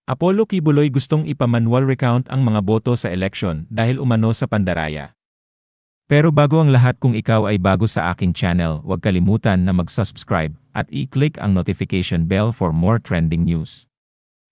Apollo Kibuloy gustong ipa-manual recount ang mga boto sa eleksyon dahil umano sa pandaraya. Pero bago ang lahat, kung ikaw ay bago sa aking channel, huwag kalimutan na mag-subscribe at i-click ang notification bell for more trending news.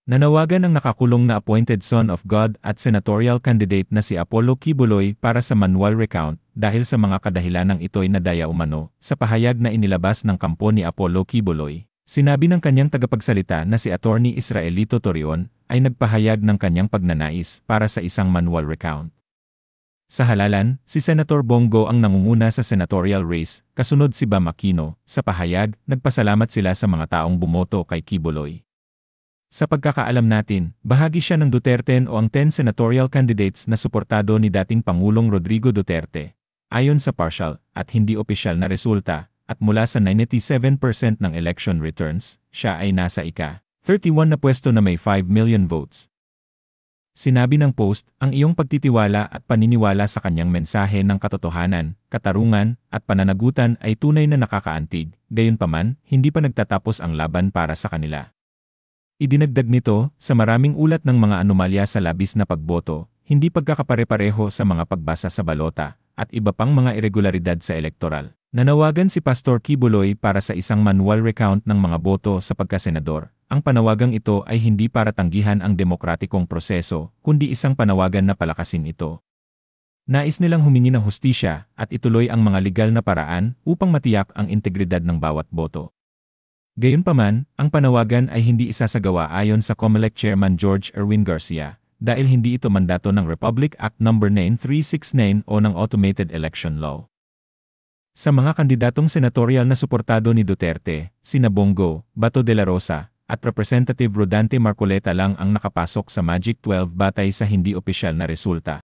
Nanawagan ang nakakulong na appointed son of God at senatorial candidate na si Apollo Kibuloy para sa manual recount dahil sa mga kadahilanang ito'y nadaya umano. Sa pahayag na inilabas ng kampo ni Apollo Kibuloy, sinabi ng kanyang tagapagsalita na si Attorney Israelito Torion ay nagpahayag ng kanyang pagnanais para sa isang manual recount. Sa halalan, si Senator Bongo ang nangunguna sa senatorial race, kasunod si Bam Aquino. Sa pahayag, nagpasalamat sila sa mga taong bumoto kay Kibuloy. Sa pagkakaalam natin, bahagi siya ng Duterte o ang 10 senatorial candidates na suportado ni dating Pangulong Rodrigo Duterte. Ayon sa partial at hindi opisyal na resulta, at mula sa 97% ng election returns, siya ay nasa ika-31 na pwesto na may 5 million votes. Sinabi ng post, ang iyong pagtitiwala at paniniwala sa kanyang mensahe ng katotohanan, katarungan, at pananagutan ay tunay na nakakaantig, gayunpaman, hindi pa nagtatapos ang laban para sa kanila. Idinagdag nito, sa maraming ulat ng mga anomalya sa labis na pagboto, hindi pagkakapare-pareho sa mga pagbasa sa balota, at iba pang mga irregularidad sa elektoral. Nanawagan si Pastor Kibuloy para sa isang manual recount ng mga boto sa pagkasenador. Ang panawagang ito ay hindi para tanggihan ang demokratikong proseso, kundi isang panawagan na palakasin ito. Nais nilang humingi ng hustisya at ituloy ang mga legal na paraan upang matiyak ang integridad ng bawat boto. Gayunpaman, ang panawagan ay hindi isasagawa ayon sa COMELEC Chairman George Erwin Garcia, dahil hindi ito mandato ng Republic Act No. 9369 o ng Automated Election Law. Sa mga kandidatong senatorial na suportado ni Duterte, sina Bongo, Bato de la Rosa, at Representative Rodante Marcoleta lang ang nakapasok sa Magic 12 batay sa hindi opisyal na resulta.